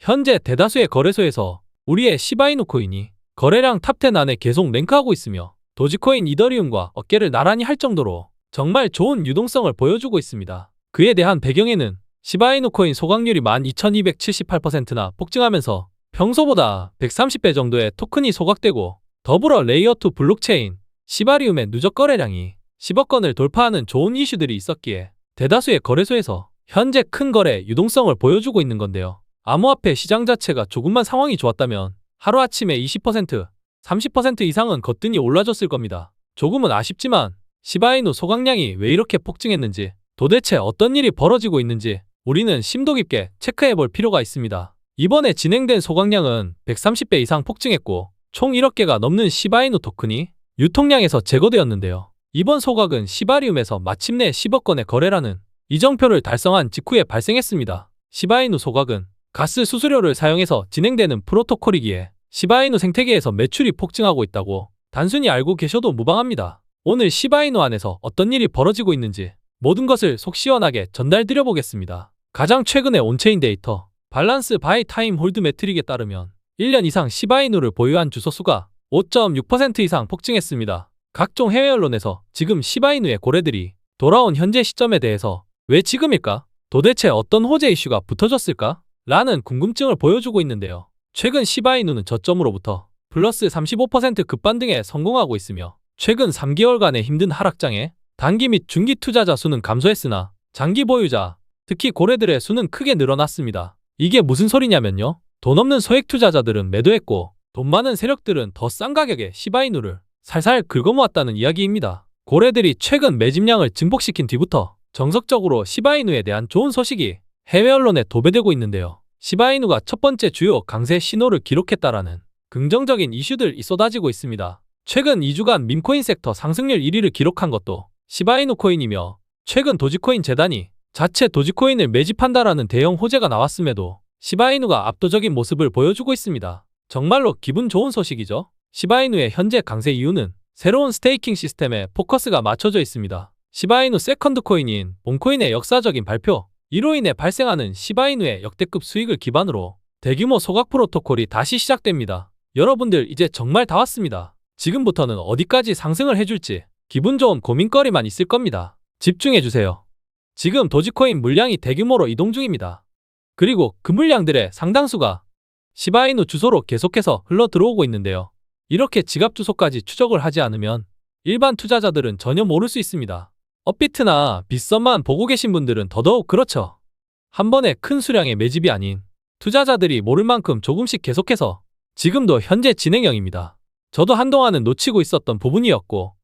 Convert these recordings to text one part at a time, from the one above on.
현재 대다수의 거래소에서 우리의 시바이누 코인이 거래량 탑10 안에 계속 랭크하고 있으며 도지코인 이더리움과 어깨를 나란히 할 정도로 정말 좋은 유동성을 보여주고 있습니다. 그에 대한 배경에는 시바이누 코인 소각률이 1278%나 폭증하면서 평소보다 130배 정도의 토큰이 소각되고 더불어 레이어2 블록체인 시바리움의 누적 거래량이 10억 건을 돌파하는 좋은 이슈들이 있었기에 대다수의 거래소에서 현재 큰 거래 유동성을 보여주고 있는 건데요. 암호화폐 시장 자체가 조금만 상황이 좋았다면 하루아침에 20%, 30% 이상은 거뜬히 올라줬을 겁니다. 조금은 아쉽지만 시바이누 소각량이 왜 이렇게 폭증했는지, 도대체 어떤 일이 벌어지고 있는지 우리는 심도 깊게 체크해볼 필요가 있습니다. 이번에 진행된 소각량은 130배 이상 폭증했고 총 1억 개가 넘는 시바이누 토큰이 유통량에서 제거되었는데요. 이번 소각은 시바리움에서 마침내 10억 건의 거래라는 이정표를 달성한 직후에 발생했습니다. 시바이누 소각은 가스 수수료를 사용해서 진행되는 프로토콜이기에 시바이누 생태계에서 매출이 폭증하고 있다고 단순히 알고 계셔도 무방합니다. 오늘 시바이누 안에서 어떤 일이 벌어지고 있는지 모든 것을 속 시원하게 전달드려 보겠습니다. 가장 최근의 온체인 데이터 밸런스 바이 타임 홀드 매트릭에 따르면 1년 이상 시바이누를 보유한 주소 수가 5.6% 이상 폭증했습니다. 각종 해외 언론에서 지금 시바이누의 고래들이 돌아온 현재 시점에 대해서 왜 지금일까? 도대체 어떤 호재 이슈가 붙어졌을까? 라는 궁금증을 보여주고 있는데요. 최근 시바이누는 저점으로부터 플러스 35% 급반등에 성공하고 있으며 최근 3개월간의 힘든 하락장에 단기 및 중기 투자자 수는 감소했으나 장기 보유자, 특히 고래들의 수는 크게 늘어났습니다. 이게 무슨 소리냐면요. 돈 없는 소액 투자자들은 매도했고 돈 많은 세력들은 더 싼 가격에 시바이누를 살살 긁어모았다는 이야기입니다. 고래들이 최근 매집량을 증폭시킨 뒤부터 정석적으로 시바이누에 대한 좋은 소식이 해외 언론에 도배되고 있는데요. 시바이누가 첫 번째 주요 강세 신호를 기록했다라는 긍정적인 이슈들이 쏟아지고 있습니다. 최근 2주간 밈코인 섹터 상승률 1위를 기록한 것도 시바이누 코인이며 최근 도지코인 재단이 자체 도지코인을 매집한다라는 대형 호재가 나왔음에도 시바이누가 압도적인 모습을 보여주고 있습니다. 정말로 기분 좋은 소식이죠. 시바이누의 현재 강세 이유는 새로운 스테이킹 시스템에 포커스가 맞춰져 있습니다. 시바이누 세컨드 코인인 본코인의 역사적인 발표, 이로 인해 발생하는 시바이누의 역대급 수익을 기반으로 대규모 소각 프로토콜이 다시 시작됩니다. 여러분들 이제 정말 다 왔습니다. 지금부터는 어디까지 상승을 해줄지 기분 좋은 고민거리만 있을 겁니다. 집중해주세요. 지금 도지코인 물량이 대규모로 이동 중입니다. 그리고 그 물량들의 상당수가 시바이누 주소로 계속해서 흘러 들어오고 있는데요. 이렇게 지갑 주소까지 추적을 하지 않으면 일반 투자자들은 전혀 모를 수 있습니다. 업비트나 빗썸만 보고 계신 분들은 더더욱 그렇죠. 한 번에 큰 수량의 매집이 아닌 투자자들이 모를 만큼 조금씩 계속해서 지금도 현재 진행형입니다. 저도 한동안은 놓치고 있었던 부분이었고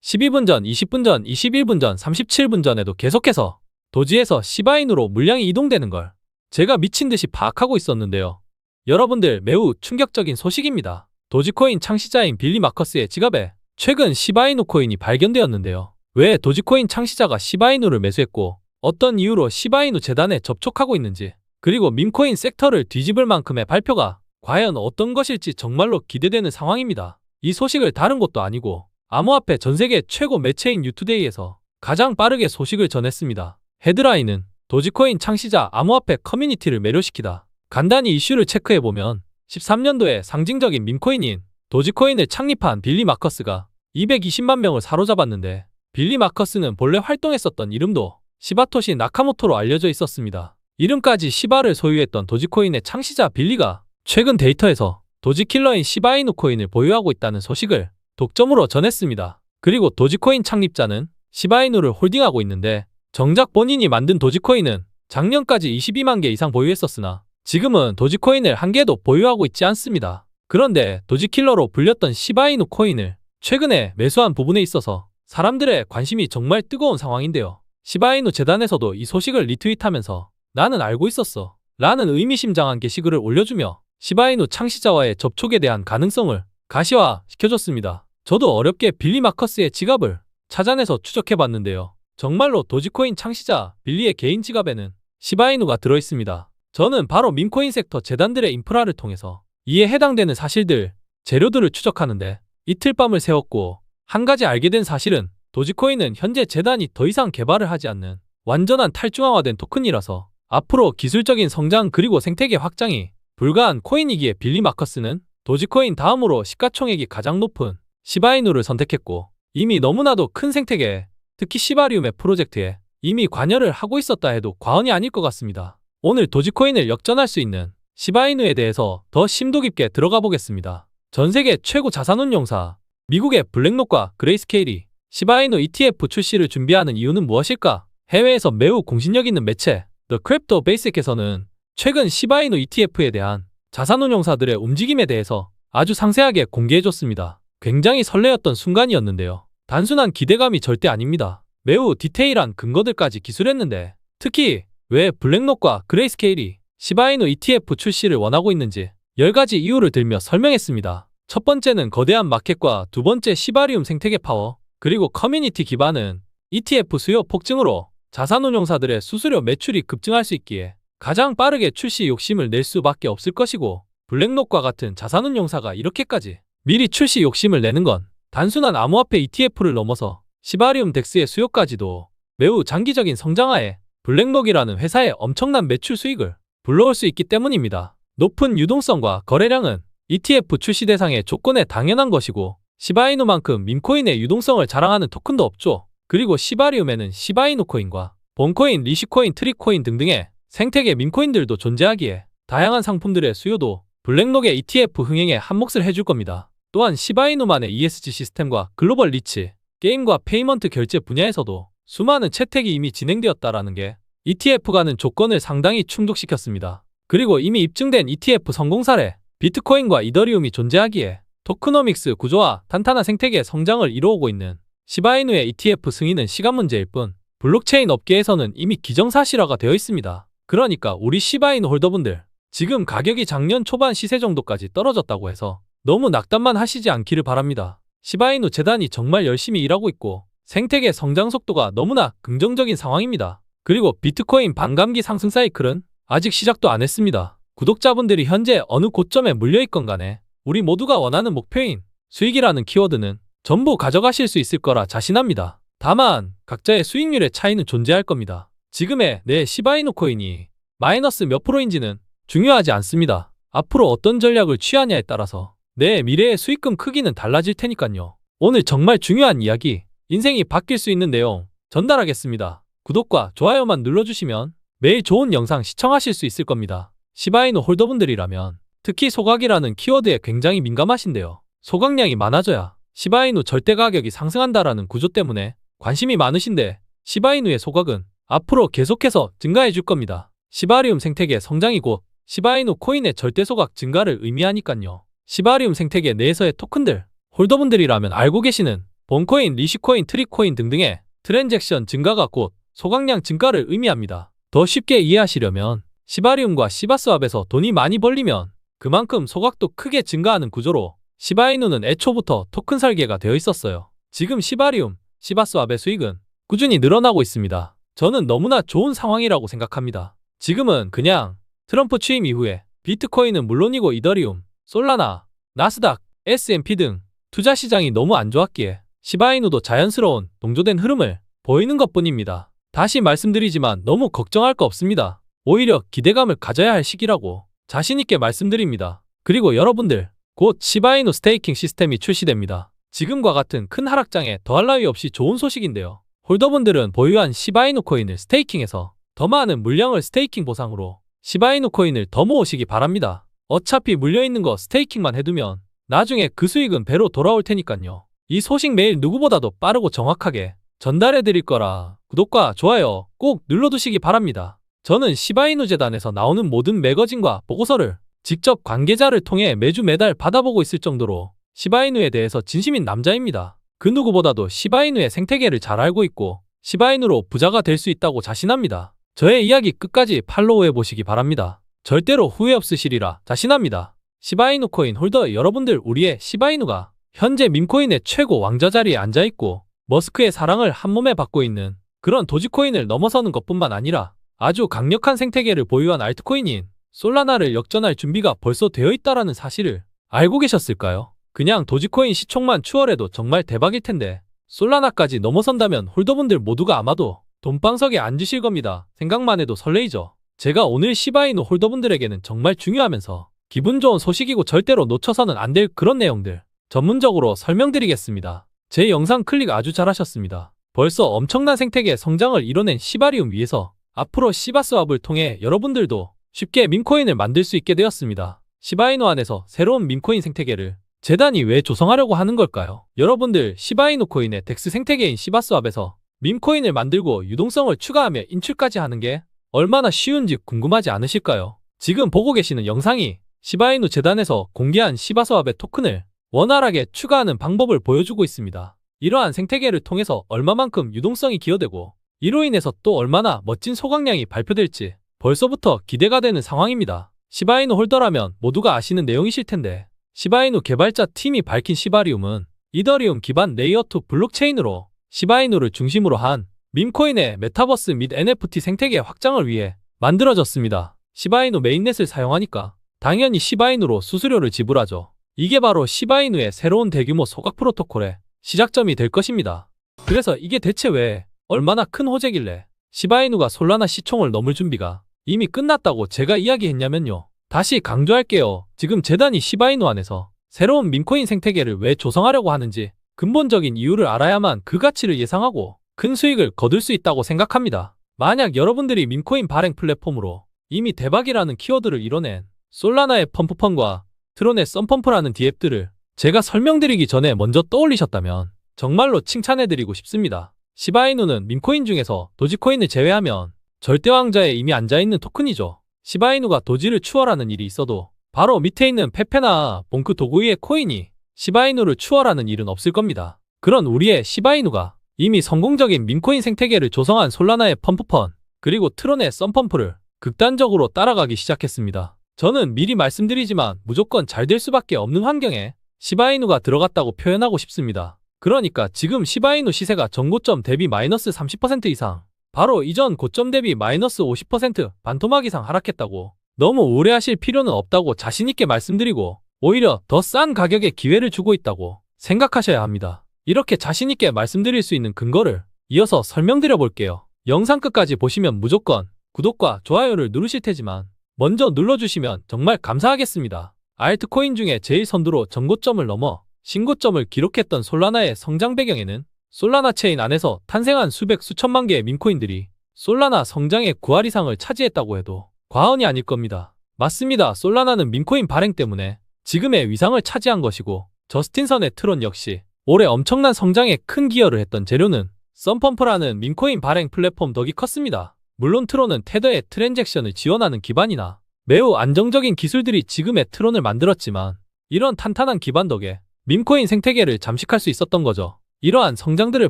12분 전, 20분 전, 21분 전, 37분 전에도 계속해서 도지에서 시바이누로 물량이 이동되는 걸 제가 미친 듯이 파악하고 있었는데요. 여러분들 매우 충격적인 소식입니다. 도지코인 창시자인 빌리 마커스의 지갑에 최근 시바이누 코인이 발견되었는데요. 왜 도지코인 창시자가 시바이누를 매수했고 어떤 이유로 시바이누 재단에 접촉하고 있는지, 그리고 밈코인 섹터를 뒤집을 만큼의 발표가 과연 어떤 것일지 정말로 기대되는 상황입니다. 이 소식을 다른 곳도 아니고 암호화폐 전세계 최고 매체인 뉴투데이에서 가장 빠르게 소식을 전했습니다. 헤드라인은 도지코인 창시자 암호화폐 커뮤니티를 매료시키다. 간단히 이슈를 체크해보면 13년도에 상징적인 밈코인인 도지코인을 창립한 빌리 마커스가 220만 명을 사로잡았는데 빌리 마커스는 본래 활동했었던 이름도 시바토시 나카모토로 알려져 있었습니다. 이름까지 시바를 소유했던 도지코인의 창시자 빌리가 최근 데이터에서 도지킬러인 시바이누 코인을 보유하고 있다는 소식을 독점으로 전했습니다. 그리고 도지코인 창립자는 시바이누를 홀딩하고 있는데 정작 본인이 만든 도지코인은 작년까지 22만 개 이상 보유했었으나 지금은 도지코인을 한 개도 보유하고 있지 않습니다. 그런데 도지킬러로 불렸던 시바이누 코인을 최근에 매수한 부분에 있어서 사람들의 관심이 정말 뜨거운 상황인데요. 시바이누 재단에서도 이 소식을 리트윗하면서 나는 알고 있었어 라는 의미심장한 게시글을 올려주며 시바이누 창시자와의 접촉에 대한 가능성을 가시화시켜줬습니다. 저도 어렵게 빌리 마커스의 지갑을 찾아내서 추적해봤는데요. 정말로 도지코인 창시자 빌리의 개인 지갑에는 시바이누가 들어있습니다. 저는 바로 밈코인 섹터 재단들의 인프라를 통해서 이에 해당되는 사실들, 재료들을 추적하는데 이틀 밤을 새웠고 한 가지 알게 된 사실은 도지코인은 현재 재단이 더 이상 개발을 하지 않는 완전한 탈중앙화된 토큰이라서 앞으로 기술적인 성장 그리고 생태계 확장이 불가한 코인이기에 빌리 마커스는 도지코인 다음으로 시가총액이 가장 높은 시바이누를 선택했고, 이미 너무나도 큰 생태계, 특히 시바리움의 프로젝트에 이미 관여를 하고 있었다 해도 과언이 아닐 것 같습니다. 오늘 도지코인을 역전할 수 있는 시바이누에 대해서 더 심도 깊게 들어가 보겠습니다. 전 세계 최고 자산운용사 미국의 블랙록과 그레이스케일이 시바이누 ETF 출시를 준비하는 이유는 무엇일까? 해외에서 매우 공신력 있는 매체 The Crypto Basic에서는 최근 시바이누 ETF에 대한 자산운용사들의 움직임에 대해서 아주 상세하게 공개해줬습니다. 굉장히 설레었던 순간이었는데요. 단순한 기대감이 절대 아닙니다. 매우 디테일한 근거들까지 기술했는데, 특히 왜 블랙록과 그레이스케일이 시바이누 ETF 출시를 원하고 있는지 10가지 이유를 들며 설명했습니다. 첫 번째는 거대한 마켓과 두 번째 시바리움 생태계 파워, 그리고 커뮤니티 기반은 ETF 수요 폭증으로 자산운용사들의 수수료 매출이 급증할 수 있기에 가장 빠르게 출시 욕심을 낼 수밖에 없을 것이고, 블랙록과 같은 자산운용사가 이렇게까지 미리 출시 욕심을 내는 건 단순한 암호화폐 ETF를 넘어서 시바리움 덱스의 수요까지도 매우 장기적인 성장하에 블랙록이라는 회사의 엄청난 매출 수익을 불러올 수 있기 때문입니다. 높은 유동성과 거래량은 ETF 출시 대상의 조건에 당연한 것이고, 시바이누만큼 밈코인의 유동성을 자랑하는 토큰도 없죠. 그리고 시바리움에는 시바이누 코인과 본코인, 리시코인, 트리코인 등등의 생태계 밈코인들도 존재하기에 다양한 상품들의 수요도 블랙록의 ETF 흥행에 한몫을 해줄 겁니다. 또한 시바이누만의 ESG 시스템과 글로벌 리치, 게임과 페이먼트 결제 분야에서도 수많은 채택이 이미 진행되었다라는 게 ETF가는 조건을 상당히 충족시켰습니다. 그리고 이미 입증된 ETF 성공 사례, 비트코인과 이더리움이 존재하기에 토크노믹스 구조와 탄탄한 생태계의 성장을 이루어오고 있는 시바이누의 ETF 승인은 시간 문제일 뿐, 블록체인 업계에서는 이미 기정사실화가 되어 있습니다. 그러니까 우리 시바이누 홀더분들, 지금 가격이 작년 초반 시세 정도까지 떨어졌다고 해서 너무 낙담만 하시지 않기를 바랍니다. 시바이누 재단이 정말 열심히 일하고 있고 생태계 성장 속도가 너무나 긍정적인 상황입니다. 그리고 비트코인 반감기 상승 사이클은 아직 시작도 안 했습니다. 구독자분들이 현재 어느 고점에 물려있건 간에 우리 모두가 원하는 목표인 수익이라는 키워드는 전부 가져가실 수 있을 거라 자신합니다. 다만 각자의 수익률의 차이는 존재할 겁니다. 지금의 내 시바이누 코인이 마이너스 몇 프로인지는 중요하지 않습니다. 앞으로 어떤 전략을 취하냐에 따라서 내 미래의 수익금 크기는 달라질 테니까요. 오늘 정말 중요한 이야기, 인생이 바뀔 수 있는 내용 전달하겠습니다. 구독과 좋아요만 눌러주시면 매일 좋은 영상 시청하실 수 있을 겁니다. 시바이누 홀더분들이라면 특히 소각이라는 키워드에 굉장히 민감하신데요. 소각량이 많아져야 시바이누 절대 가격이 상승한다라는 구조 때문에 관심이 많으신데, 시바이누의 소각은 앞으로 계속해서 증가해 줄 겁니다. 시바리움 생태계 성장이 곧 시바이누 코인의 절대 소각 증가를 의미하니깐요. 시바리움 생태계 내에서의 토큰들, 홀더분들이라면 알고 계시는 본코인, 리시코인, 트리코인 등등의 트랜잭션 증가가 곧 소각량 증가를 의미합니다. 더 쉽게 이해하시려면 시바리움과 시바스왑에서 돈이 많이 벌리면 그만큼 소각도 크게 증가하는 구조로 시바이누는 애초부터 토큰 설계가 되어 있었어요. 지금 시바리움, 시바스왑의 수익은 꾸준히 늘어나고 있습니다. 저는 너무나 좋은 상황이라고 생각합니다. 지금은 그냥 트럼프 취임 이후에 비트코인은 물론이고 이더리움, 솔라나, 나스닥, S&P 등 투자 시장이 너무 안 좋았기에 시바이누도 자연스러운 동조된 흐름을 보이는 것뿐입니다. 다시 말씀드리지만 너무 걱정할 거 없습니다. 오히려 기대감을 가져야 할 시기라고 자신있게 말씀드립니다. 그리고 여러분들, 곧 시바이누 스테이킹 시스템이 출시됩니다. 지금과 같은 큰 하락장에 더할 나위 없이 좋은 소식인데요. 홀더분들은 보유한 시바이누 코인을 스테이킹해서 더 많은 물량을 스테이킹 보상으로 시바이누 코인을 더 모으시기 바랍니다. 어차피 물려있는 거 스테이킹만 해두면 나중에 그 수익은 배로 돌아올 테니까요. 이 소식 매일 누구보다도 빠르고 정확하게 전달해 드릴 거라 구독과 좋아요 꼭 눌러두시기 바랍니다. 저는 시바이누 재단에서 나오는 모든 매거진과 보고서를 직접 관계자를 통해 매주 매달 받아보고 있을 정도로 시바이누에 대해서 진심인 남자입니다. 그 누구보다도 시바이누의 생태계를 잘 알고 있고 시바이누로 부자가 될 수 있다고 자신합니다. 저의 이야기 끝까지 팔로우해 보시기 바랍니다. 절대로 후회 없으시리라 자신합니다. 시바이누 코인 홀더 여러분들, 우리의 시바이누가 현재 밈코인의 최고 왕자 자리에 앉아있고 머스크의 사랑을 한몸에 받고 있는 그런 도지코인을 넘어서는 것뿐만 아니라 아주 강력한 생태계를 보유한 알트코인인 솔라나를 역전할 준비가 벌써 되어 있다라는 사실을 알고 계셨을까요? 그냥 도지코인 시총만 추월해도 정말 대박일 텐데 솔라나까지 넘어선다면 홀더분들 모두가 아마도 돈방석에 앉으실 겁니다. 생각만 해도 설레이죠. 제가 오늘 시바이누 홀더분들에게는 정말 중요하면서 기분 좋은 소식이고 절대로 놓쳐서는 안 될 그런 내용들 전문적으로 설명드리겠습니다. 제 영상 클릭 아주 잘하셨습니다. 벌써 엄청난 생태계 성장을 이뤄낸 시바리움 위에서 앞으로 시바스왑을 통해 여러분들도 쉽게 밈코인을 만들 수 있게 되었습니다. 시바이누 안에서 새로운 밈코인 생태계를 재단이 왜 조성하려고 하는 걸까요? 여러분들 시바이누 코인의 덱스 생태계인 시바스왑에서 밈코인을 만들고 유동성을 추가하며 인출까지 하는 게 얼마나 쉬운지 궁금하지 않으실까요? 지금 보고 계시는 영상이 시바이누 재단에서 공개한 시바스왑의 토큰을 원활하게 추가하는 방법을 보여주고 있습니다. 이러한 생태계를 통해서 얼마만큼 유동성이 기여되고 이로 인해서 또 얼마나 멋진 소각량이 발표될지 벌써부터 기대가 되는 상황입니다. 시바이누 홀더라면 모두가 아시는 내용이실 텐데 시바이누 개발자 팀이 밝힌 시바리움은 이더리움 기반 레이어2 블록체인으로 시바이누를 중심으로 한 밈코인의 메타버스 및 NFT 생태계 확장을 위해 만들어졌습니다. 시바이누 메인넷을 사용하니까 당연히 시바이누로 수수료를 지불하죠. 이게 바로 시바이누의 새로운 대규모 소각 프로토콜의 시작점이 될 것입니다. 그래서 이게 대체 왜 얼마나 큰 호재길래 시바이누가 솔라나 시총을 넘을 준비가 이미 끝났다고 제가 이야기했냐면요. 다시 강조할게요. 지금 재단이 시바이누 안에서 새로운 밈코인 생태계를 왜 조성하려고 하는지 근본적인 이유를 알아야만 그 가치를 예상하고 큰 수익을 거둘 수 있다고 생각합니다. 만약 여러분들이 밈코인 발행 플랫폼으로 이미 대박이라는 키워드를 이뤄낸 솔라나의 펌프펀과 트론의 썬펌프라는 디앱들을 제가 설명드리기 전에 먼저 떠올리셨다면 정말로 칭찬해드리고 싶습니다. 시바이누는 밈코인 중에서 도지코인을 제외하면 절대왕자에 이미 앉아있는 토큰이죠. 시바이누가 도지를 추월하는 일이 있어도 바로 밑에 있는 페페나 봉크 도구이의 코인이 시바이누를 추월하는 일은 없을 겁니다. 그런 우리의 시바이누가 이미 성공적인 밈코인 생태계를 조성한 솔라나의 펌프펀 그리고 트론의 썬펌프를 극단적으로 따라가기 시작했습니다. 저는 미리 말씀드리지만 무조건 잘 될 수밖에 없는 환경에 시바이누가 들어갔다고 표현하고 싶습니다. 그러니까 지금 시바이누 시세가 전고점 대비 마이너스 30% 이상, 바로 이전 고점 대비 마이너스 50% 반토막 이상 하락했다고 너무 오래하실 필요는 없다고 자신있게 말씀드리고 오히려 더 싼 가격에 기회를 주고 있다고 생각하셔야 합니다. 이렇게 자신있게 말씀드릴 수 있는 근거를 이어서 설명드려 볼게요. 영상 끝까지 보시면 무조건 구독과 좋아요를 누르실 테지만 먼저 눌러주시면 정말 감사하겠습니다. 알트코인 중에 제일 선두로 전고점을 넘어 신고점을 기록했던 솔라나의 성장 배경에는 솔라나 체인 안에서 탄생한 수백 수천만 개의 밈코인들이 솔라나 성장의 9할 이상을 차지했다고 해도 과언이 아닐 겁니다. 맞습니다. 솔라나는 밈코인 발행 때문에 지금의 위상을 차지한 것이고 저스틴선의 트론 역시 올해 엄청난 성장에 큰 기여를 했던 재료는 썬펌프라는 밈코인 발행 플랫폼 덕이 컸습니다. 물론 트론은 테더의 트랜잭션을 지원하는 기반이나 매우 안정적인 기술들이 지금의 트론을 만들었지만 이런 탄탄한 기반 덕에 밈코인 생태계를 잠식할 수 있었던 거죠. 이러한 성장들을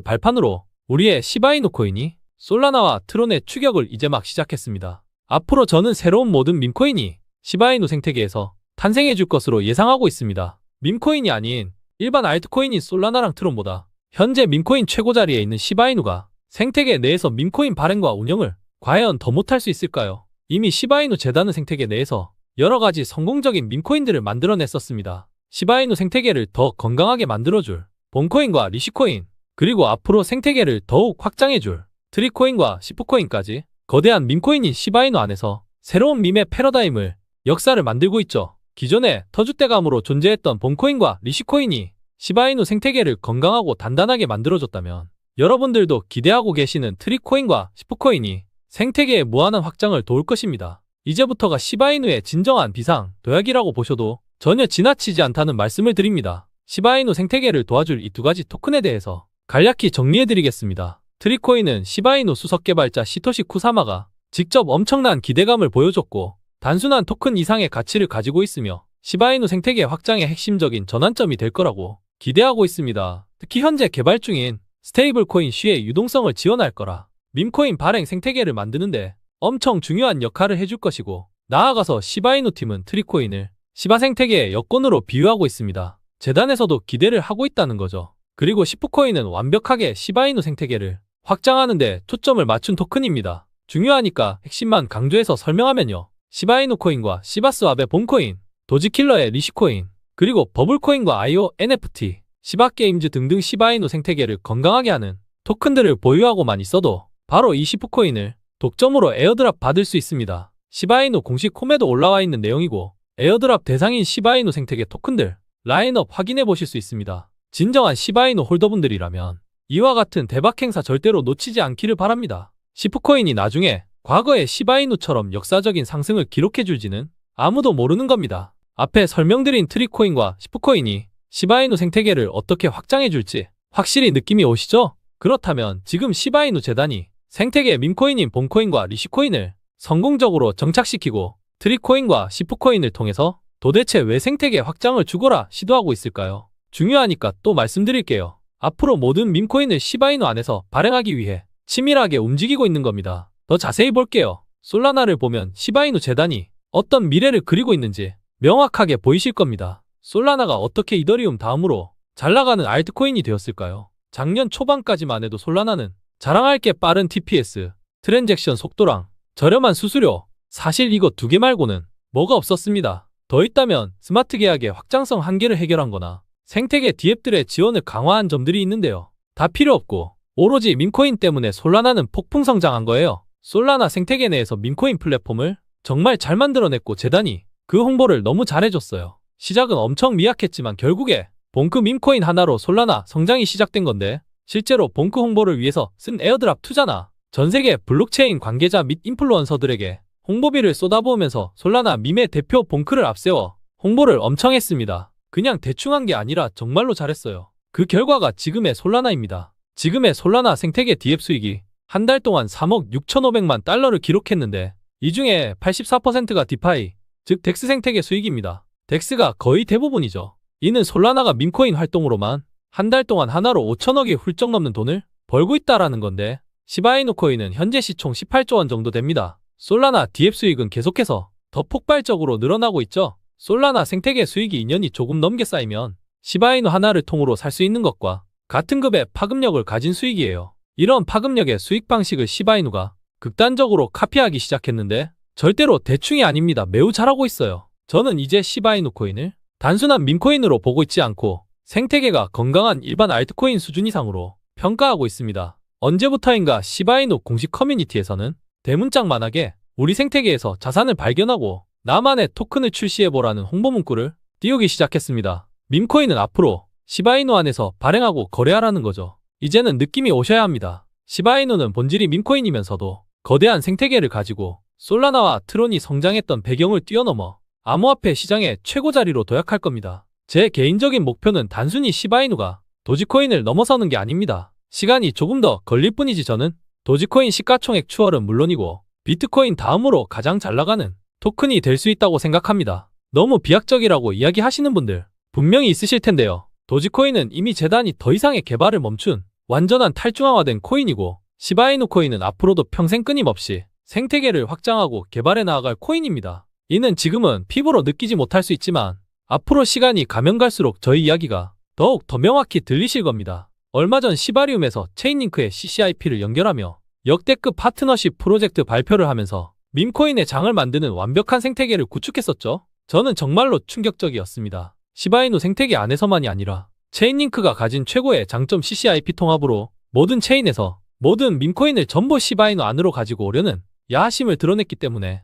발판으로 우리의 시바이누 코인이 솔라나와 트론의 추격을 이제 막 시작했습니다. 앞으로 저는 새로운 모든 밈코인이 시바이누 생태계에서 탄생해 줄 것으로 예상하고 있습니다. 밈코인이 아닌 일반 알트코인인 솔라나랑 트론보다 현재 밈코인 최고 자리에 있는 시바이누가 생태계 내에서 밈코인 발행과 운영을 과연 더 못할 수 있을까요? 이미 시바이누 재단은 생태계 내에서 여러 가지 성공적인 밈코인들을 만들어냈었습니다. 시바이누 생태계를 더 건강하게 만들어줄 본코인과 리시코인, 그리고 앞으로 생태계를 더욱 확장해줄 트리코인과 시프코인까지 거대한 밈코인인 시바이누 안에서 새로운 밈의 패러다임을 역사를 만들고 있죠. 기존의 터줏대감으로 존재했던 본코인과 리시코인이 시바이누 생태계를 건강하고 단단하게 만들어줬다면 여러분들도 기대하고 계시는 트리코인과 시프코인이 생태계의 무한한 확장을 도울 것입니다. 이제부터가 시바이누의 진정한 비상, 도약이라고 보셔도 전혀 지나치지 않다는 말씀을 드립니다. 시바이누 생태계를 도와줄 이 두 가지 토큰에 대해서 간략히 정리해드리겠습니다. 트리코인은 시바이누 수석 개발자 시토시 쿠사마가 직접 엄청난 기대감을 보여줬고 단순한 토큰 이상의 가치를 가지고 있으며 시바이누 생태계 확장의 핵심적인 전환점이 될 거라고 기대하고 있습니다. 특히 현재 개발 중인 스테이블코인 쉬의 유동성을 지원할 거라 밈코인 발행 생태계를 만드는데 엄청 중요한 역할을 해줄 것이고 나아가서 시바이누 팀은 트리코인을 시바 생태계의 여권으로 비유하고 있습니다. 재단에서도 기대를 하고 있다는 거죠. 그리고 시프코인은 완벽하게 시바이누 생태계를 확장하는데 초점을 맞춘 토큰입니다. 중요하니까 핵심만 강조해서 설명하면요. 시바이누 코인과 시바스왑의 본코인, 도지킬러의 리시코인, 그리고 버블코인과 IO NFT, 시바게임즈 등등 시바이누 생태계를 건강하게 하는 토큰들을 보유하고만 있어도 바로 이 시프코인을 독점으로 에어드랍 받을 수 있습니다. 시바이누 공식 홈에도 올라와 있는 내용이고 에어드랍 대상인 시바이누 생태계 토큰들 라인업 확인해 보실 수 있습니다. 진정한 시바이누 홀더분들이라면 이와 같은 대박 행사 절대로 놓치지 않기를 바랍니다. 시프코인이 나중에 과거의 시바이누처럼 역사적인 상승을 기록해 줄지는 아무도 모르는 겁니다. 앞에 설명드린 트리코인과 시프코인이 시바이누 생태계를 어떻게 확장해 줄지 확실히 느낌이 오시죠? 그렇다면 지금 시바이누 재단이 생태계 밈코인인 본코인과 리시코인을 성공적으로 정착시키고 트리코인과 시프코인을 통해서 도대체 왜 생태계 확장을 죽어라 시도하고 있을까요? 중요하니까 또 말씀드릴게요. 앞으로 모든 밈코인을 시바이누 안에서 발행하기 위해 치밀하게 움직이고 있는 겁니다. 더 자세히 볼게요. 솔라나를 보면 시바이누 재단이 어떤 미래를 그리고 있는지 명확하게 보이실 겁니다. 솔라나가 어떻게 이더리움 다음으로 잘 나가는 알트코인이 되었을까요? 작년 초반까지만 해도 솔라나는 자랑할 게 빠른 TPS, 트랜잭션 속도랑 저렴한 수수료, 사실 이거 두 개 말고는 뭐가 없었습니다. 더 있다면 스마트 계약의 확장성 한계를 해결한 거나 생태계 디앱들의 지원을 강화한 점들이 있는데요. 다 필요 없고 오로지 밈코인 때문에 솔라나는 폭풍 성장한 거예요. 솔라나 생태계 내에서 밈코인 플랫폼을 정말 잘 만들어냈고 재단이 그 홍보를 너무 잘해줬어요. 시작은 엄청 미약했지만 결국에 봉크 밈코인 하나로 솔라나 성장이 시작된 건데 실제로 봉크 홍보를 위해서 쓴 에어드랍 투자나 전세계 블록체인 관계자 및 인플루언서들에게 홍보비를 쏟아부으면서 솔라나 밈의 대표 봉크를 앞세워 홍보를 엄청 했습니다. 그냥 대충 한 게 아니라 정말로 잘했어요. 그 결과가 지금의 솔라나입니다. 지금의 솔라나 생태계 디앱 수익이 한 달 동안 3억 6,500만 달러를 기록했는데 이 중에 84%가 디파이, 즉 덱스 생태계 수익입니다. 덱스가 거의 대부분이죠. 이는 솔라나가 밈코인 활동으로만 한 달 동안 하나로 5천억이 훌쩍 넘는 돈을 벌고 있다라는 건데 시바이누 코인은 현재 시총 18조 원 정도 됩니다. 솔라나 디앱 수익은 계속해서 더 폭발적으로 늘어나고 있죠. 솔라나 생태계 수익이 2년이 조금 넘게 쌓이면 시바이누 하나를 통으로 살 수 있는 것과 같은 급의 파급력을 가진 수익이에요. 이런 파급력의 수익 방식을 시바이누가 극단적으로 카피하기 시작했는데 절대로 대충이 아닙니다. 매우 잘하고 있어요. 저는 이제 시바이누 코인을 단순한 밈코인으로 보고 있지 않고 생태계가 건강한 일반 알트코인 수준 이상으로 평가하고 있습니다. 언제부터인가 시바이누 공식 커뮤니티에서는 대문짝만하게 우리 생태계에서 자산을 발견하고 나만의 토큰을 출시해보라는 홍보 문구를 띄우기 시작했습니다. 밈코인은 앞으로 시바이누 안에서 발행하고 거래하라는 거죠. 이제는 느낌이 오셔야 합니다. 시바이누는 본질이 밈코인이면서도 거대한 생태계를 가지고 솔라나와 트론이 성장했던 배경을 뛰어넘어 암호화폐 시장의 최고 자리로 도약할 겁니다. 제 개인적인 목표는 단순히 시바이누가 도지코인을 넘어서는 게 아닙니다. 시간이 조금 더 걸릴 뿐이지 저는 도지코인 시가총액 추월은 물론이고 비트코인 다음으로 가장 잘 나가는 토큰이 될 수 있다고 생각합니다. 너무 비약적이라고 이야기하시는 분들 분명히 있으실 텐데요. 도지코인은 이미 재단이 더 이상의 개발을 멈춘 완전한 탈중앙화된 코인이고 시바이누 코인은 앞으로도 평생 끊임없이 생태계를 확장하고 개발해 나아갈 코인입니다. 이는 지금은 피부로 느끼지 못할 수 있지만 앞으로 시간이 가면 갈수록 저희 이야기가 더욱 더 명확히 들리실 겁니다. 얼마 전 시바리움에서 체인링크의 CCIP를 연결하며 역대급 파트너십 프로젝트 발표를 하면서 밈코인의 장을 만드는 완벽한 생태계를 구축했었죠. 저는 정말로 충격적이었습니다. 시바이누 생태계 안에서만이 아니라 체인링크가 가진 최고의 장점 CCIP 통합으로 모든 체인에서 모든 밈코인을 전부 시바이누 안으로 가지고 오려는 야심을 드러냈기 때문에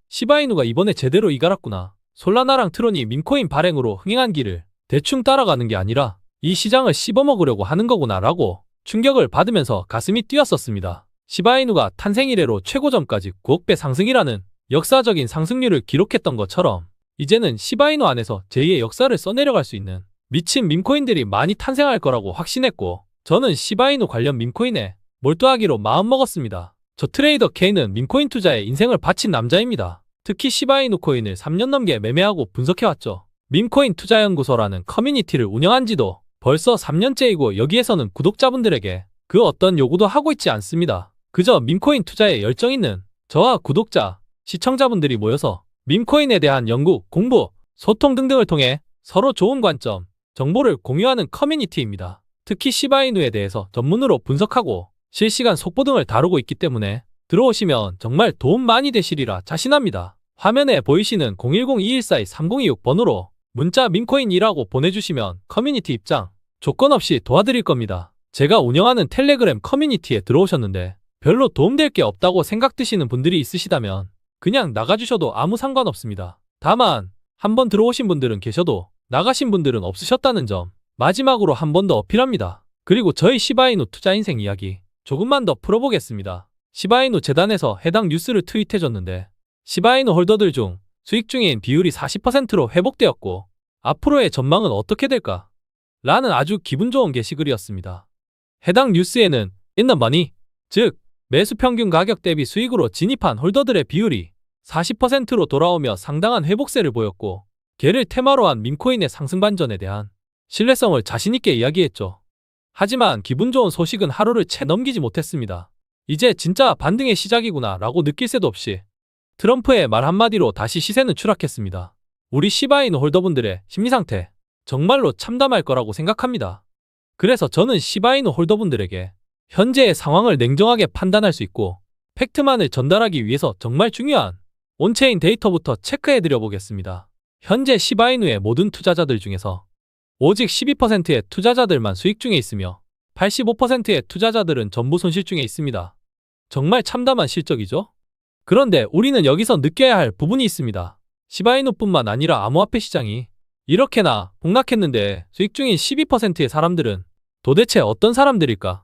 시바이누가 이번에 제대로 이갈았구나. 솔라나랑 트론이 밈코인 발행으로 흥행한 길을 대충 따라가는 게 아니라 이 시장을 씹어먹으려고 하는 거구나 라고 충격을 받으면서 가슴이 뛰었었습니다. 시바이누가 탄생 이래로 최고점까지 9억 배 상승이라는 역사적인 상승률을 기록했던 것처럼 이제는 시바이누 안에서 제2의 역사를 써내려갈 수 있는 미친 밈코인들이 많이 탄생할 거라고 확신했고 저는 시바이누 관련 밈코인에 몰두하기로 마음먹었습니다. 저 트레이더 K는 밈코인 투자에 인생을 바친 남자입니다. 특히 시바이누 코인을 3년 넘게 매매하고 분석해왔죠. 밈코인 투자연구소라는 커뮤니티를 운영한 지도 벌써 3년째이고 여기에서는 구독자분들에게 그 어떤 요구도 하고 있지 않습니다. 그저 밈코인 투자에 열정 있는 저와 구독자, 시청자분들이 모여서 밈코인에 대한 연구, 공부, 소통 등등을 통해 서로 좋은 관점, 정보를 공유하는 커뮤니티입니다. 특히 시바이누에 대해서 전문으로 분석하고 실시간 속보 등을 다루고 있기 때문에 들어오시면 정말 도움 많이 되시리라 자신합니다. 화면에 보이시는 010-2142-3026번으로 문자 밈코인이라고 보내주시면 커뮤니티 입장 조건 없이 도와드릴 겁니다. 제가 운영하는 텔레그램 커뮤니티에 들어오셨는데 별로 도움될 게 없다고 생각 드시는 분들이 있으시다면 그냥 나가주셔도 아무 상관없습니다. 다만 한번 들어오신 분들은 계셔도 나가신 분들은 없으셨다는 점 마지막으로 한 번 더 어필합니다. 그리고 저희 시바이누 투자 인생 이야기 조금만 더 풀어보겠습니다. 시바이누 재단에서 해당 뉴스를 트윗해줬는데 시바이누 홀더들 중 수익 중인 비율이 40%로 회복되었고 앞으로의 전망은 어떻게 될까? 라는 아주 기분 좋은 게시글이었습니다. 해당 뉴스에는 in the money, 즉 매수 평균 가격 대비 수익으로 진입한 홀더들의 비율이 40%로 돌아오며 상당한 회복세를 보였고 걔를 테마로 한 밈코인의 상승 반전에 대한 신뢰성을 자신있게 이야기했죠. 하지만 기분 좋은 소식은 하루를 채 넘기지 못했습니다. 이제 진짜 반등의 시작이구나 라고 느낄 새도 없이 트럼프의 말 한마디로 다시 시세는 추락했습니다. 우리 시바이누 홀더분들의 심리상태 정말로 참담할 거라고 생각합니다. 그래서 저는 시바이누 홀더분들에게 현재의 상황을 냉정하게 판단할 수 있고 팩트만을 전달하기 위해서 정말 중요한 온체인 데이터부터 체크해드려 보겠습니다. 현재 시바이누의 모든 투자자들 중에서 오직 12%의 투자자들만 수익 중에 있으며 85%의 투자자들은 전부 손실 중에 있습니다. 정말 참담한 실적이죠? 그런데 우리는 여기서 느껴야 할 부분이 있습니다. 시바이누뿐만 아니라 암호화폐 시장이 이렇게나 폭락했는데 수익 중인 12%의 사람들은 도대체 어떤 사람들일까?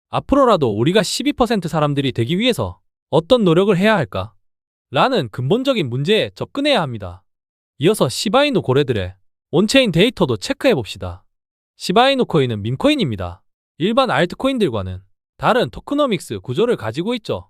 앞으로라도 우리가 12% 사람들이 되기 위해서 어떤 노력을 해야 할까? 라는 근본적인 문제에 접근해야 합니다. 이어서 시바이누 고래들의 온체인 데이터도 체크해봅시다. 시바이누 코인은 밈코인입니다. 일반 알트코인들과는 다른 토크노믹스 구조를 가지고 있죠.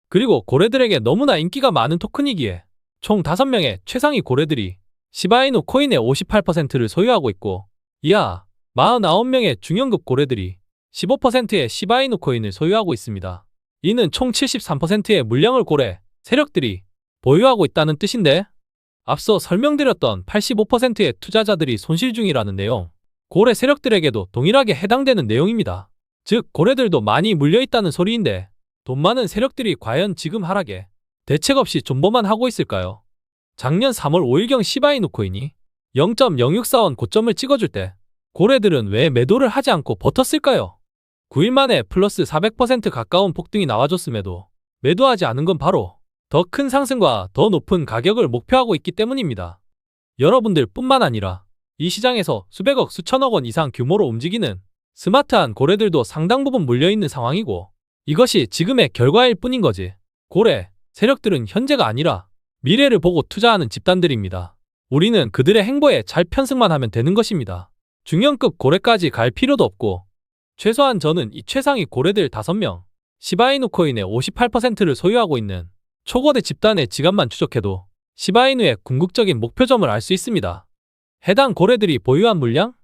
그리고 고래들에게 너무나 인기가 많은 토큰이기에 총 5명의 최상위 고래들이 시바이누 코인의 58%를 소유하고 있고 이하 49명의 중형급 고래들이 15%의 시바이누 코인을 소유하고 있습니다. 이는 총 73%의 물량을 고래 세력들이 보유하고 있다는 뜻인데 앞서 설명드렸던 85%의 투자자들이 손실 중이라는 내용, 고래 세력들에게도 동일하게 해당되는 내용입니다. 즉 고래들도 많이 물려있다는 소리인데 돈 많은 세력들이 과연 지금 하락에 대책 없이 존버만 하고 있을까요? 작년 3월 5일경 시바이누 코인이 0.064원 고점을 찍어줄 때 고래들은 왜 매도를 하지 않고 버텼을까요? 9일 만에 플러스 400% 가까운 폭등이 나와줬음에도 매도하지 않은 건 바로 더 큰 상승과 더 높은 가격을 목표하고 있기 때문입니다. 여러분들 뿐만 아니라 이 시장에서 수백억 수천억 원 이상 규모로 움직이는 스마트한 고래들도 상당 부분 물려있는 상황이고 이것이 지금의 결과일 뿐인 거지. 고래 세력들은 현재가 아니라 미래를 보고 투자하는 집단들입니다. 우리는 그들의 행보에 잘 편승만 하면 되는 것입니다. 중형급 고래까지 갈 필요도 없고 최소한 저는 이 최상위 고래들 5명, 시바이누 코인의 58%를 소유하고 있는 초거대 집단의 지갑만 추적해도 시바이누의 궁극적인 목표점을 알 수 있습니다. 해당 고래들이 보유한 물량?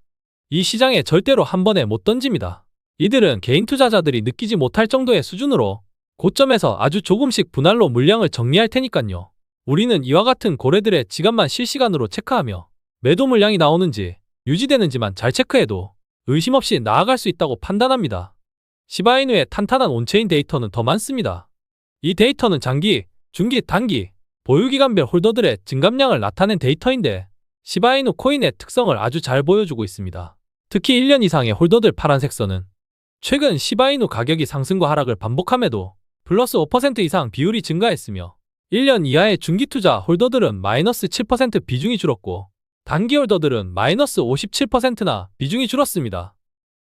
이 시장에 절대로 한 번에 못 던집니다. 이들은 개인 투자자들이 느끼지 못할 정도의 수준으로 고점에서 아주 조금씩 분할로 물량을 정리할 테니깐요. 우리는 이와 같은 고래들의 지갑만 실시간으로 체크하며 매도 물량이 나오는지 유지되는지만 잘 체크해도 의심 없이 나아갈 수 있다고 판단합니다. 시바이누의 탄탄한 온체인 데이터는 더 많습니다. 이 데이터는 장기, 중기, 단기, 보유기간별 홀더들의 증감량을 나타낸 데이터인데 시바이누 코인의 특성을 아주 잘 보여주고 있습니다. 특히 1년 이상의 홀더들 파란색 선은 최근 시바이누 가격이 상승과 하락을 반복함에도 플러스 5% 이상 비율이 증가했으며 1년 이하의 중기투자 홀더들은 마이너스 7% 비중이 줄었고 단기 홀더들은 마이너스 57%나 비중이 줄었습니다.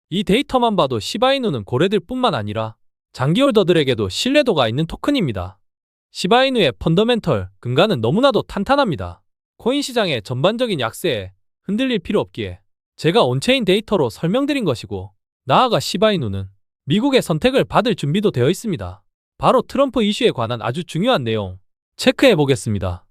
이 데이터만 봐도 시바이누는 고래들 뿐만 아니라 장기 홀더들에게도 신뢰도가 있는 토큰입니다. 시바이누의 펀더멘털 근간은 너무나도 탄탄합니다. 코인 시장의 전반적인 약세에 흔들릴 필요 없기에 제가 온체인 데이터로 설명드린 것이고 나아가 시바이누는 미국의 선택을 받을 준비도 되어 있습니다. 바로 트럼프 이슈에 관한 아주 중요한 내용 체크해 보겠습니다.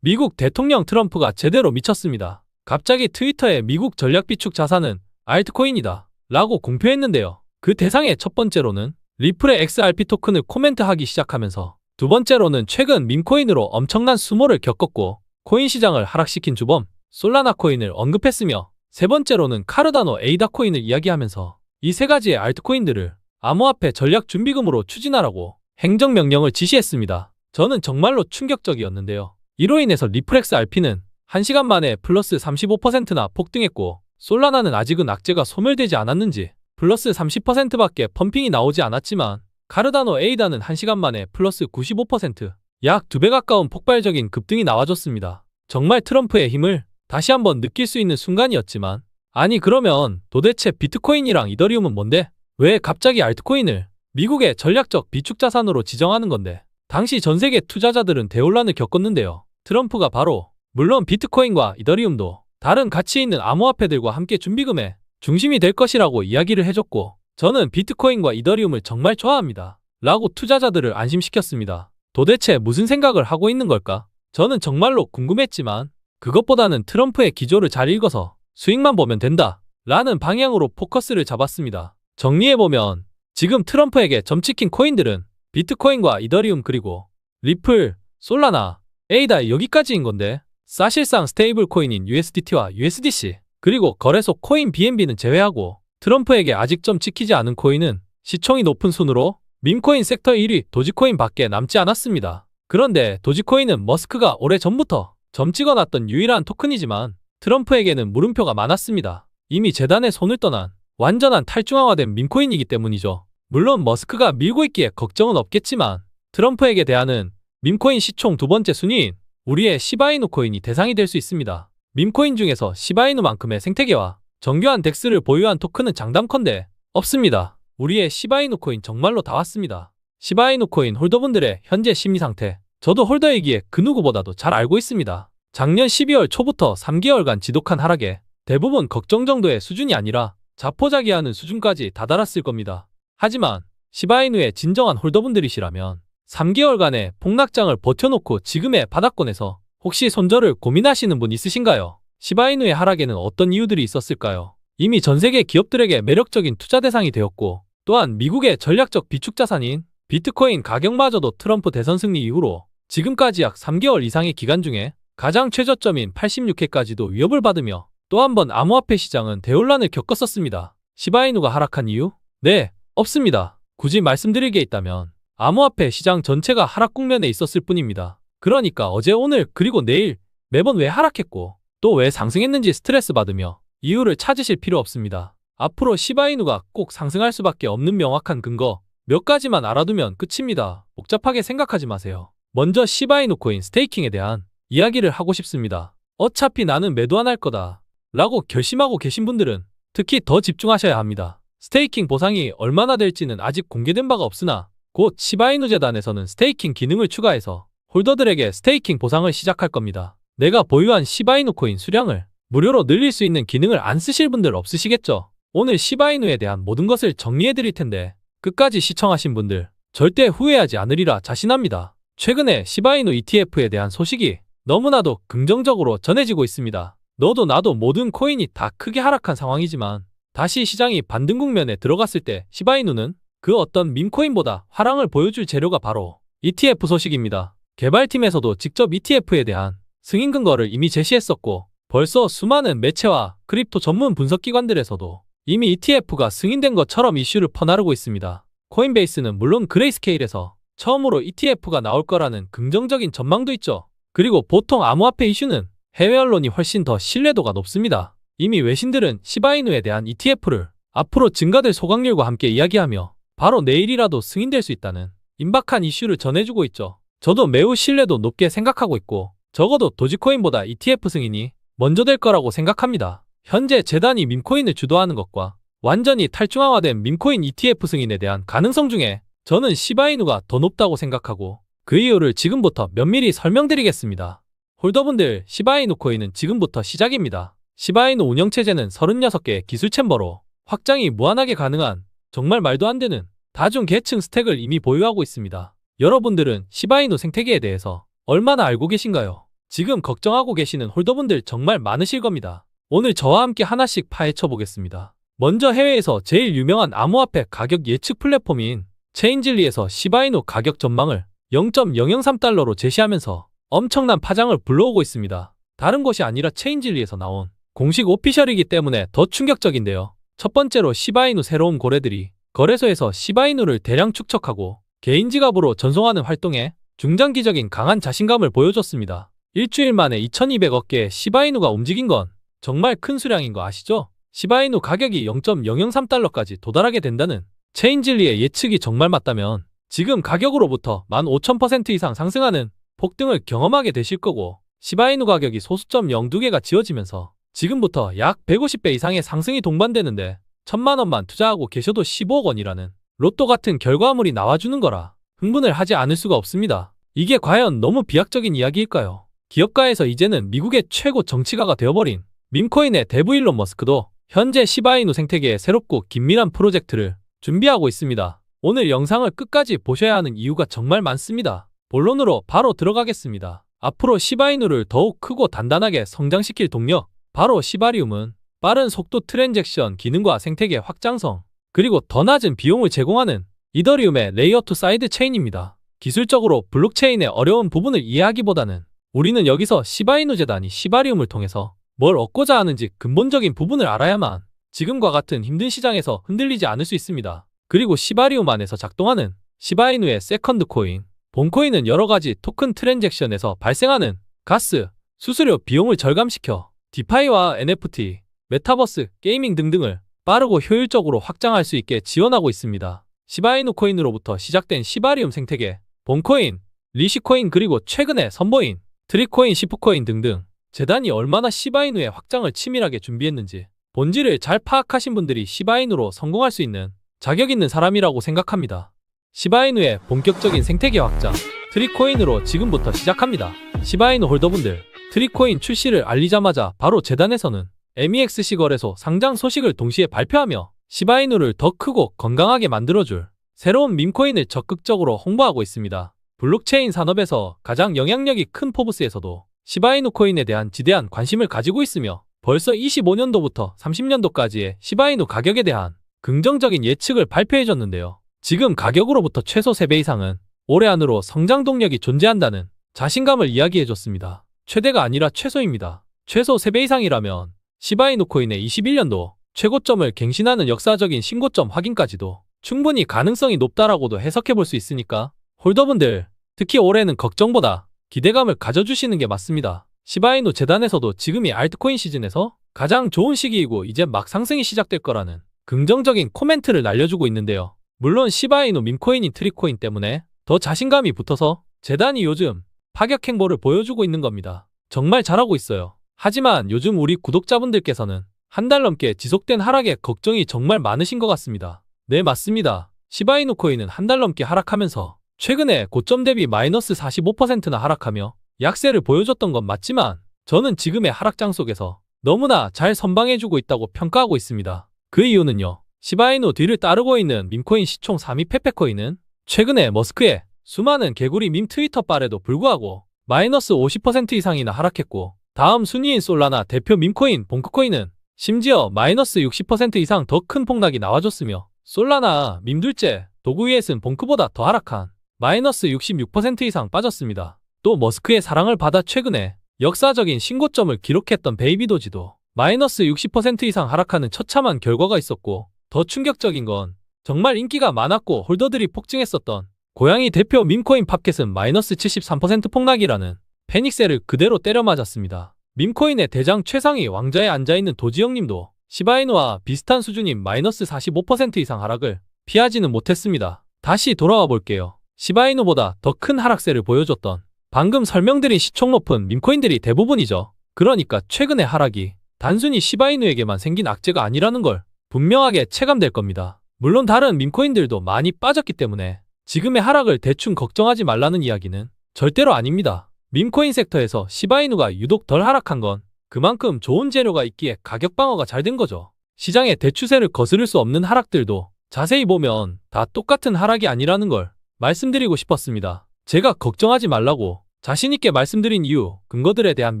미국 대통령 트럼프가 제대로 미쳤습니다. 갑자기 트위터에 미국 전략 비축 자산은 알트코인이다 라고 공표했는데요. 그 대상의 첫 번째로는 리플의 XRP 토큰을 코멘트하기 시작하면서 두 번째로는 최근 밈코인으로 엄청난 수모를 겪었고 코인 시장을 하락시킨 주범 솔라나 코인을 언급했으며 세 번째로는 카르다노 에이다 코인을 이야기하면서 이 세 가지의 알트코인들을 암호화폐 전략 준비금으로 추진하라고 행정명령을 지시했습니다. 저는 정말로 충격적이었는데요. 이로 인해서 리플 XRP는 1시간 만에 플러스 35%나 폭등했고 솔라나는 아직은 악재가 소멸되지 않았는지 플러스 30%밖에 펌핑이 나오지 않았지만 카르다노 에이다는 1시간 만에 플러스 95%, 약 2배 가까운 폭발적인 급등이 나와줬습니다. 정말 트럼프의 힘을 다시 한번 느낄 수 있는 순간이었지만, 아니 그러면 도대체 비트코인이랑 이더리움은 뭔데? 왜 갑자기 알트코인을 미국의 전략적 비축 자산으로 지정하는 건데? 당시 전 세계 투자자들은 대혼란을 겪었는데요. 트럼프가 바로 물론 비트코인과 이더리움도 다른 가치 있는 암호화폐들과 함께 준비금의 중심이 될 것이라고 이야기를 해줬고, 저는 비트코인과 이더리움을 정말 좋아합니다 라고 투자자들을 안심시켰습니다. 도대체 무슨 생각을 하고 있는 걸까? 저는 정말로 궁금했지만 그것보다는 트럼프의 기조를 잘 읽어서 수익만 보면 된다 라는 방향으로 포커스를 잡았습니다. 정리해보면 지금 트럼프에게 점찍힌 코인들은 비트코인과 이더리움 그리고 리플, 솔라나, 에이다 여기까지인 건데, 사실상 스테이블 코인인 USDT와 USDC 그리고 거래소 코인 BNB는 제외하고 트럼프에게 아직 점 찍히지 않은 코인은 시총이 높은 순으로 밈코인 섹터 1위 도지코인 밖에 남지 않았습니다. 그런데 도지코인은 머스크가 오래전부터 점 찍어놨던 유일한 토큰이지만 트럼프에게는 물음표가 많았습니다. 이미 재단의 손을 떠난 완전한 탈중앙화된 밈코인이기 때문이죠. 물론 머스크가 밀고 있기에 걱정은 없겠지만 트럼프에게 대하는 밈코인 시총 두 번째 순위인 우리의 시바이누 코인이 대상이 될 수 있습니다. 밈코인 중에서 시바이누만큼의 생태계와 정교한 덱스를 보유한 토큰은 장담컨대 없습니다. 우리의 시바이누 코인 정말로 다 왔습니다. 시바이누 코인 홀더분들의 현재 심리 상태, 저도 홀더이기에 그 누구보다도 잘 알고 있습니다. 작년 12월 초부터 3개월간 지독한 하락에 대부분 걱정 정도의 수준이 아니라 자포자기하는 수준까지 다다랐을 겁니다. 하지만 시바이누의 진정한 홀더분들이시라면 3개월간의 폭락장을 버텨놓고 지금의 바닥권에서 혹시 손절을 고민하시는 분 있으신가요? 시바이누의 하락에는 어떤 이유들이 있었을까요? 이미 전세계 기업들에게 매력적인 투자 대상이 되었고, 또한 미국의 전략적 비축 자산인 비트코인 가격마저도 트럼프 대선 승리 이후로 지금까지 약 3개월 이상의 기간 중에 가장 최저점인 86회까지도 위협을 받으며 또 한 번 암호화폐 시장은 대혼란을 겪었었습니다. 시바이누가 하락한 이유? 네, 없습니다. 굳이 말씀드릴 게 있다면 암호화폐 시장 전체가 하락 국면에 있었을 뿐입니다. 그러니까 어제 오늘 그리고 내일 매번 왜 하락했고 또 왜 상승했는지 스트레스 받으며 이유를 찾으실 필요 없습니다. 앞으로 시바이누가 꼭 상승할 수밖에 없는 명확한 근거 몇 가지만 알아두면 끝입니다. 복잡하게 생각하지 마세요. 먼저 시바이누 코인 스테이킹에 대한 이야기를 하고 싶습니다. 어차피 나는 매도 안 할 거다 라고 결심하고 계신 분들은 특히 더 집중하셔야 합니다. 스테이킹 보상이 얼마나 될지는 아직 공개된 바가 없으나 곧 시바이누 재단에서는 스테이킹 기능을 추가해서 홀더들에게 스테이킹 보상을 시작할 겁니다. 내가 보유한 시바이누 코인 수량을 무료로 늘릴 수 있는 기능을 안 쓰실 분들 없으시겠죠? 오늘 시바이누에 대한 모든 것을 정리해 드릴 텐데 끝까지 시청하신 분들 절대 후회하지 않으리라 자신합니다. 최근에 시바이누 ETF에 대한 소식이 너무나도 긍정적으로 전해지고 있습니다. 너도 나도 모든 코인이 다 크게 하락한 상황이지만 다시 시장이 반등 국면에 들어갔을 때 시바이누는 그 어떤 밈코인보다 화랑을 보여줄 재료가 바로 ETF 소식입니다. 개발팀에서도 직접 ETF에 대한 승인 근거를 이미 제시했었고, 벌써 수많은 매체와 크립토 전문 분석기관들에서도 이미 ETF가 승인된 것처럼 이슈를 퍼나르고 있습니다. 코인베이스는 물론 그레이스케일에서 처음으로 ETF가 나올 거라는 긍정적인 전망도 있죠. 그리고 보통 암호화폐 이슈는 해외 언론이 훨씬 더 신뢰도가 높습니다. 이미 외신들은 시바이누에 대한 ETF를 앞으로 증가될 소각률과 함께 이야기하며 바로 내일이라도 승인될 수 있다는 임박한 이슈를 전해주고 있죠. 저도 매우 신뢰도 높게 생각하고 있고 적어도 도지코인보다 ETF 승인이 먼저 될 거라고 생각합니다. 현재 재단이 밈코인을 주도하는 것과 완전히 탈중앙화된 밈코인 ETF 승인에 대한 가능성 중에 저는 시바이누가 더 높다고 생각하고 그 이유를 지금부터 면밀히 설명드리겠습니다. 홀더분들, 시바이누 코인은 지금부터 시작입니다. 시바이누 운영체제는 36개의 기술 챔버로 확장이 무한하게 가능한 정말 말도 안 되는 다중 계층 스택을 이미 보유하고 있습니다. 여러분들은 시바이누 생태계에 대해서 얼마나 알고 계신가요? 지금 걱정하고 계시는 홀더분들 정말 많으실 겁니다. 오늘 저와 함께 하나씩 파헤쳐 보겠습니다. 먼저 해외에서 제일 유명한 암호화폐 가격 예측 플랫폼인 체인즐리에서 시바이누 가격 전망을 0.003달러로 제시하면서 엄청난 파장을 불러오고 있습니다. 다른 곳이 아니라 체인즐리에서 나온 공식 오피셜이기 때문에 더 충격적인데요. 첫 번째로 시바이누 새로운 고래들이 거래소에서 시바이누를 대량 축적하고 개인 지갑으로 전송하는 활동에 중장기적인 강한 자신감을 보여줬습니다. 일주일 만에 2200억 개의 시바이누가 움직인 건 정말 큰 수량인 거 아시죠? 시바이누 가격이 0.003달러까지 도달하게 된다는 체인즐리의 예측이 정말 맞다면 지금 가격으로부터 15,000% 이상 상승하는 폭등을 경험하게 되실 거고, 시바이누 가격이 소수점 0~2개가 지어지면서 지금부터 약 150배 이상의 상승이 동반되는데 1000만 원만 투자하고 계셔도 15억 원이라는 로또 같은 결과물이 나와주는 거라 흥분을 하지 않을 수가 없습니다. 이게 과연 너무 비약적인 이야기일까요? 기업가에서 이제는 미국의 최고 정치가가 되어버린 밈코인의 대부 일론 머스크도 현재 시바이누 생태계의 새롭고 긴밀한 프로젝트를 준비하고 있습니다. 오늘 영상을 끝까지 보셔야 하는 이유가 정말 많습니다. 본론으로 바로 들어가겠습니다. 앞으로 시바이누를 더욱 크고 단단하게 성장시킬 동력, 바로 시바리움은 빠른 속도 트랜잭션 기능과 생태계 확장성, 그리고 더 낮은 비용을 제공하는 이더리움의 레이어 2 사이드 체인입니다. 기술적으로 블록체인의 어려운 부분을 이해하기보다는 우리는 여기서 시바이누 재단이 시바리움을 통해서 뭘 얻고자 하는지 근본적인 부분을 알아야만 지금과 같은 힘든 시장에서 흔들리지 않을 수 있습니다. 그리고 시바리움 안에서 작동하는 시바이누의 세컨드 코인, 본코인은 여러가지 토큰 트랜잭션에서 발생하는 가스, 수수료 비용을 절감시켜 디파이와 NFT, 메타버스, 게이밍 등등을 빠르고 효율적으로 확장할 수 있게 지원하고 있습니다. 시바이누 코인으로부터 시작된 시바리움 생태계, 본코인, 리시코인 그리고 최근에 선보인 트리코인, 시프코인 등등 재단이 얼마나 시바이누의 확장을 치밀하게 준비했는지 본질을 잘 파악하신 분들이 시바이누로 성공할 수 있는 자격 있는 사람이라고 생각합니다. 시바이누의 본격적인 생태계 확장, 트리코인으로 지금부터 시작합니다. 시바이누 홀더분들, 트리코인 출시를 알리자마자 바로 재단에서는 MEXC 거래소 상장 소식을 동시에 발표하며 시바이누를 더 크고 건강하게 만들어줄 새로운 밈코인을 적극적으로 홍보하고 있습니다. 블록체인 산업에서 가장 영향력이 큰 포브스에서도 시바이누 코인에 대한 지대한 관심을 가지고 있으며 벌써 25년도부터 30년도까지의 시바이누 가격에 대한 긍정적인 예측을 발표해줬는데요. 지금 가격으로부터 최소 3배 이상은 올해 안으로 성장 동력이 존재한다는 자신감을 이야기해줬습니다. 최대가 아니라 최소입니다. 최소 3배 이상이라면 시바이누 코인의 21년도 최고점을 갱신하는 역사적인 신고점 확인까지도 충분히 가능성이 높다라고도 해석해볼 수 있으니까 홀더분들, 특히 올해는 걱정보다 기대감을 가져주시는 게 맞습니다. 시바이누 재단에서도 지금이 알트코인 시즌에서 가장 좋은 시기이고 이제 막 상승이 시작될 거라는 긍정적인 코멘트를 날려주고 있는데요. 물론 시바이누 밈코인인 트리코인 때문에 더 자신감이 붙어서 재단이 요즘 파격 행보를 보여주고 있는 겁니다. 정말 잘하고 있어요. 하지만 요즘 우리 구독자분들께서는 한 달 넘게 지속된 하락에 걱정이 정말 많으신 것 같습니다. 네, 맞습니다. 시바이누 코인은 한 달 넘게 하락하면서 최근에 고점 대비 마이너스 45%나 하락하며 약세를 보여줬던 건 맞지만 저는 지금의 하락장 속에서 너무나 잘 선방해주고 있다고 평가하고 있습니다. 그 이유는요. 시바이누 뒤를 따르고 있는 밈코인 시총 3위 페페코인은 최근에 머스크의 수많은 개구리 밈 트위터 발에도 불구하고 마이너스 50% 이상이나 하락했고 다음 순위인 솔라나 대표 밈코인 봉크코인은 심지어 마이너스 60% 이상 더 큰 폭락이 나와줬으며 솔라나 밈 둘째 도구 위에 쓴 봉크보다 더 하락한 마이너스 66% 이상 빠졌습니다. 또 머스크의 사랑을 받아 최근에 역사적인 신고점을 기록했던 베이비도지도 마이너스 60% 이상 하락하는 처참한 결과가 있었고 더 충격적인 건 정말 인기가 많았고 홀더들이 폭증했었던 고양이 대표 밈코인 팝켓은 마이너스 73% 폭락이라는 패닉셀을 그대로 때려 맞았습니다. 밈코인의 대장 최상위 왕자에 앉아있는 도지영님도 시바이누와 비슷한 수준인 마이너스 45% 이상 하락을 피하지는 못했습니다. 다시 돌아와 볼게요. 시바이누보다 더 큰 하락세를 보여줬던 방금 설명드린 시총 높은 밈코인들이 대부분이죠. 그러니까 최근의 하락이 단순히 시바이누에게만 생긴 악재가 아니라는 걸 분명하게 체감될 겁니다. 물론 다른 밈코인들도 많이 빠졌기 때문에 지금의 하락을 대충 걱정하지 말라는 이야기는 절대로 아닙니다. 밈코인 섹터에서 시바이누가 유독 덜 하락한 건 그만큼 좋은 재료가 있기에 가격 방어가 잘 된 거죠. 시장의 대추세를 거스를 수 없는 하락들도 자세히 보면 다 똑같은 하락이 아니라는 걸 말씀드리고 싶었습니다. 제가 걱정하지 말라고 자신있게 말씀드린 이유, 근거들에 대한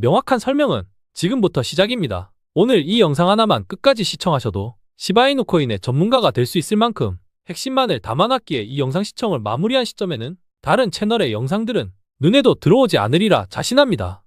명확한 설명은 지금부터 시작입니다. 오늘 이 영상 하나만 끝까지 시청하셔도 시바이누 코인의 전문가가 될 수 있을 만큼 핵심만을 담아놨기에 이 영상 시청을 마무리한 시점에는 다른 채널의 영상들은 눈에도 들어오지 않으리라 자신합니다.